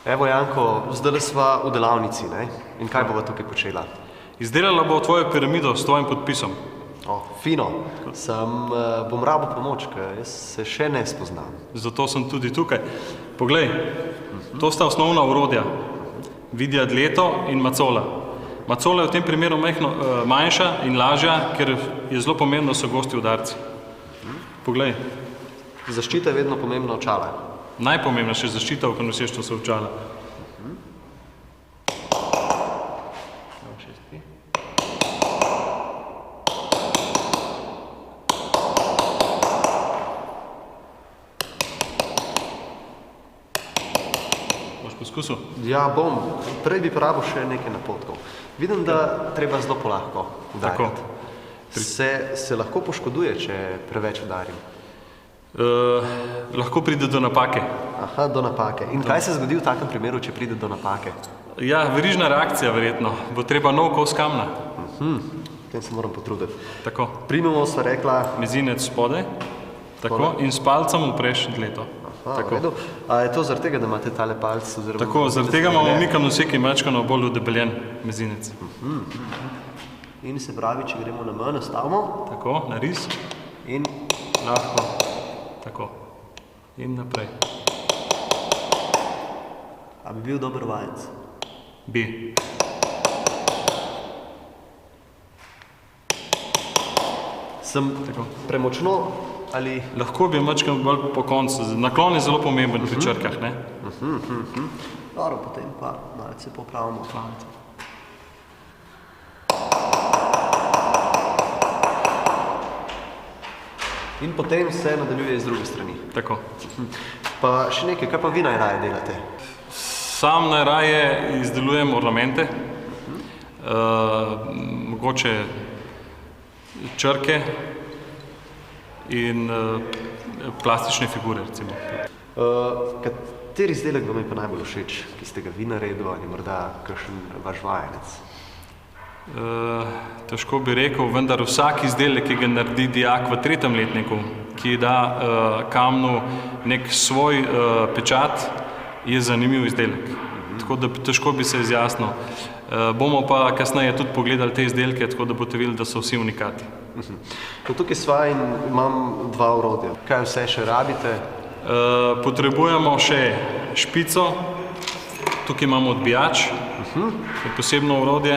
Evo, Janko, zdaj sva v delavnici, ne? In kaj bova tukaj počela? Izdelala bo tvojo piramido s tvojim podpisom. Fino. Bom rabil pomoč, ker jaz se še ne spoznam. Zato sem tudi tukaj. Poglej, to sta osnovna orodja. Vidiad Leto in Macola. Macola je v tem primeru manjša in lažja, ker je zelo pomembno, so gosti udarci. Poglej. Zaščita je vedno pomembna očala. Najpomembnejša zaščita, ko nosiš, to so očala. Poskusil? Ja, bom. Prej bi porabil še nekaj napotkov. Vidim, da treba zelo polahko udarjati. Se lahko poškoduje, če preveč udarim? Lahko pride do napake. Aha, do napake. In kaj se zgodi v takem primeru, če pride do napake? Ja, verižna reakcija verjetno. Bo treba nov kos kamna. Tem se moram potruditi. Tako. Primemo, sva rekla... Mezinec spodaj. Tako. In s palcem upreš dleto. A je to zaradi tega, da imate tale palc? Tako, zaradi tega imamo mi kamnoseki mečkano bolj udebeljen mezinec. In se pravi, če gremo na M, nastavimo. Tako, naris. In lahko. Tako. In naprej. A bi bil dober vajenc? Bi. Sem premočno ali... Lahko bi mečkano bolj po koncu. Naklon je zelo pomemben pri črkah, ne? Dobro, potem pa malce popravimo. In potem se nadaljuje z druge strani. Tako. Pa še nekaj, kaj pa vi najraje delate? Sam najraje izdelujem ornamente, mogoče črke in plastične figure, recimo. Kateri izdelek vam je pa najbolj všeč, ki ste ga vi naredil ali morda kakšen vaš vajenec? Težko bi rekel, vendar vsak izdelek, ki ga naredi dijak v 3. letniku, ki da kamnu nek svoj pečat, je zanimiv izdelek. Tako da težko bi se izjasnil. Bomo pa kasneje tudi pogledali te izdelke, tako da boste videli, da so vsi unikati. Tukaj sva in imam dva orodja. Kaj vse še rabite? Potrebujemo še špico. Tukaj imamo odbijač, je posebno orodje,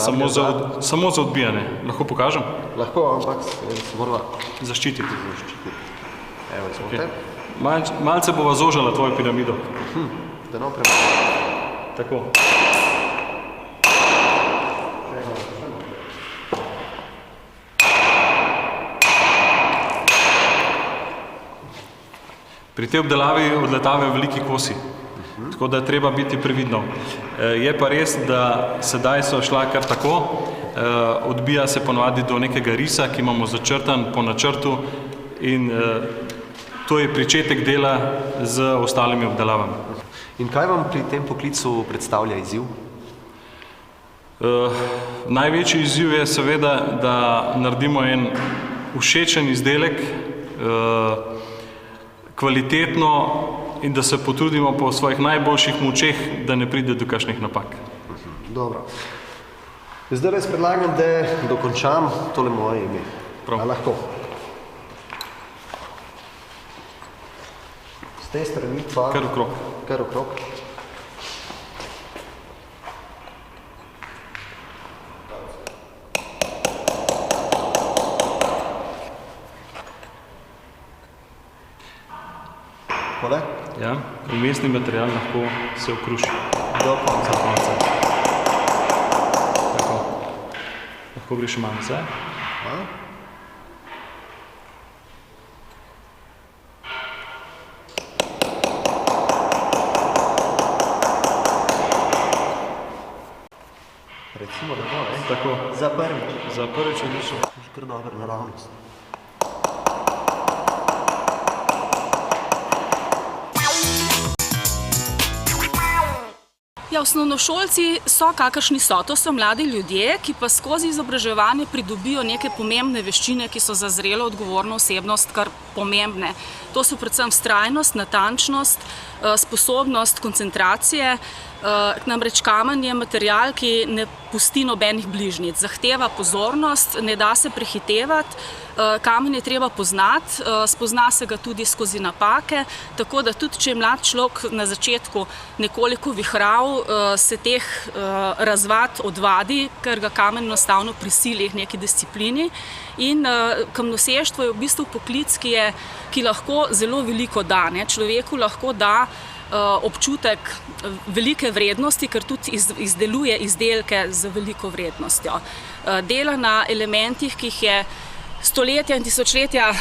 samo za odbijanje. Lahko pokažem? Lahko, ampak se morava zaščititi. Evo, izvolite. Malce bova zožala tvojo piramido. Da no prema. Tako. Pri tej obdelavi odletavajo veliki kosi. Tako da je treba biti previdno. Je pa res, da sedaj so šla kar tako, odbija se ponovadi do nekega risa, ki imamo začrtan po načrtu in to je pričetek dela z ostalimi obdelavami. In kaj vam pri tem poklicu predstavlja izziv? Največji izziv je seveda, da naredimo en všečen izdelek, kvalitetno in da se potrudimo po svojih najboljših močeh, da ne pride do kakšnih napak. Dobro. Zdaj res predlagam, da dokončam tole moje ime. Prav. A lahko? Z te strani pa... Kar okrog. Kar okrog. Tole? Ja, vmesni material lahko se okruši. Do konca. Tako. Lahko greš malo vse. Recimo, da bo, ne? Tako. Za prvič. Za prvič odlično. Kar dobra naravnost. Ja, osnovnošolci so, kakršni so. To so mladi ljudje, ki pa skozi izobraževanje pridobijo neke pomembne veščine, ki so za zrelo odgovorno osebnost kar pomembne. To so predvsem vztrajnost, natančnost, sposobnost koncentracije. Namreč kamen je material, ki ne pusti nobenih bližnjic, zahteva pozornost, ne da se prehitevati. Kamen je treba poznati, spozna se ga tudi skozi napake, tako da tudi, če je mlad človek na začetku nekoliko vihrav, se teh razvad odvadi, ker ga kamen enostavno prisili k neki disciplini. In kamnoseštvo je v bistvu poklic, ki lahko zelo veliko da. Človeku lahko da občutek velike vrednosti, ker tudi izdeluje izdelke z veliko vrednostjo. Dela na elementih, ki jih je stoletja in tisočletja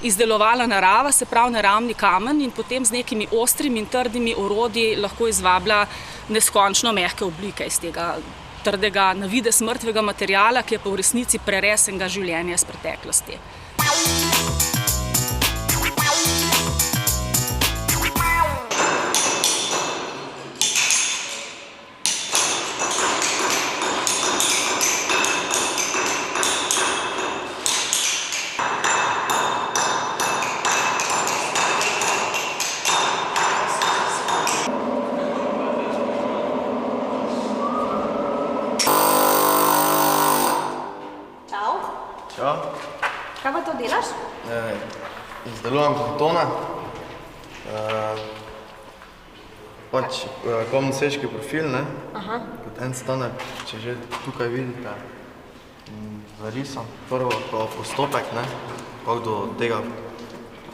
izdelovala narava, se pravi naravni kamen, in potem z nekimi ostrimi in trdimi orodji lahko izvablja neskončno mehke oblike iz tega trdega, na videz mrtvega materiala, ki je pa v resnici prerez enega življenja iz preteklosti. Kaj pa to delaš? Izdelujem kartone, kamnoseški profil, kot en standard, če že tukaj vidite, zarisam prvo postopek, kako do tega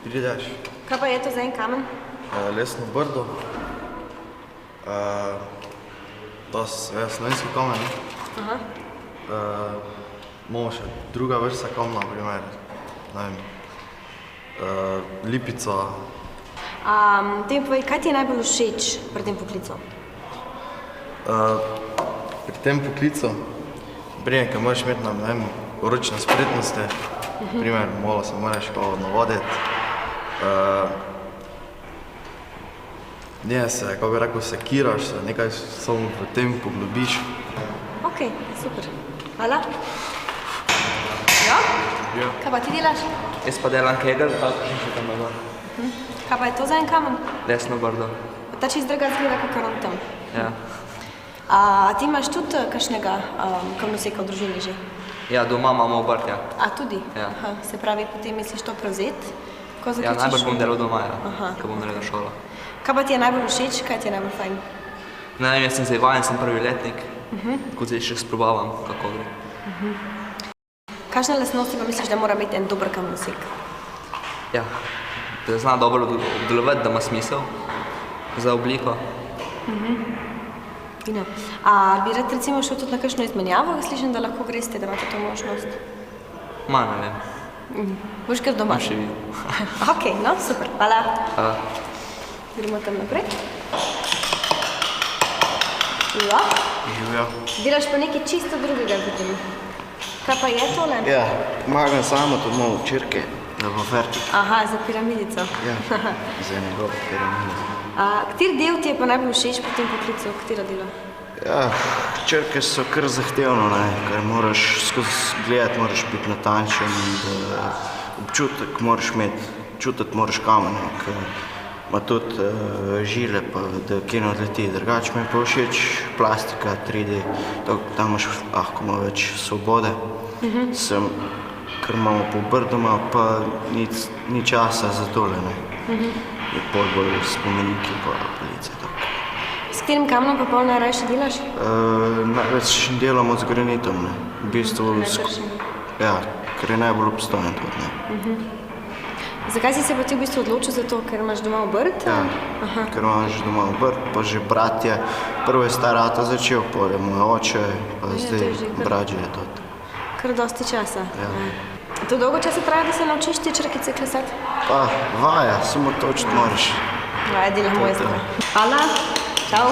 prideš. Kaj pa je to za en kamen? Lesno brdo, to je slovenski kamen. Imamo še druga vrsta kamna, naprimer, lipica. Te mi povej, kaj ti je najbolj všeč pri tem poklicu? Pri tem poklicu, ker moraš imeti ročne spretnosti, naprimer, malo se moraš navaditi. Ne se, kako bi rekel, sekiraš se, nekaj samo v tem poglobiš. Ok, super. Hvala. Kaj pa ti delaš? Jaz pa delam kegel, kakšen še tam ima. Kaj pa je to za en kamen? Lesno brdo. Ta čist druga zgleda, kakor on tam. Ja. Ti imaš tudi kakšnega kamnoseka v družini že? Ja, doma imamo obrt, ja. A tudi? Ja. Se pravi, potem misliš to prevzeti? Ja, najbolj bom delal doma, ko bom naredil šolo. Kaj pa ti je najbolj všeč, kaj ti je najbolj fajn? Ne vem, jaz sem zdaj vajen, sem prvi letnik, ko zdaj še sprobavam, kako gre. Kakšne lastnosti pa misliš, da mora imeti en dober kamnosek? Ja, da zna dobro obdelovati, da ima smisel za obliko. Fino. Bi rad recimo šel tudi na kakšno izmenjavo, slišim, da lahko greste, da imate to možnost? Ma, ne vem. Boš kar doma? Bom še videl. Ok, no, super, hvala. Hvala. Gremo tam naprej. Ja. Živjo. Delaš pa nekaj čisto drugega, vidim. Kaj pa je tole? Ja, pomagam samo to malo včerke, da bo fertik. Aha, za piramidico. Ja, za njegov piramidico. Kateri del ti je pa najbolj všeč pri tem poklicu? Katero delo? Ja, včerke so kar zahtevno, ker moraš skozi gledati, moraš biti natančen, občutek moraš imeti, čutiti moraš kamen, ker ima tudi žile, pa da kje ne odleti. Drugače mi je pa všeč plastika, 3D, tam imaš lahko malo več svobode. Ker imamo po Brdoma, pa ni časa za tole, je pol bolj spomeniki pa police. S katerim kamnom pa pol najrajše delaš? Največ delamo z granitom, v bistvu, ja, ker je najbolj obstojen tudi. Zakaj si se pa ti v bistvu odločil za to, ker imaš doma obrt? Ja, ker imaš doma obrt, pa že bratje. Prvo je star ata začel, pol je moj oče, pa zdaj brat že je tudi. Kar dosti časa. To dolgo časa traja, da se naučiš te črkice klesati? Pa vaja, samo točno moraš. Vaja dela mojstra. Hvala, čau.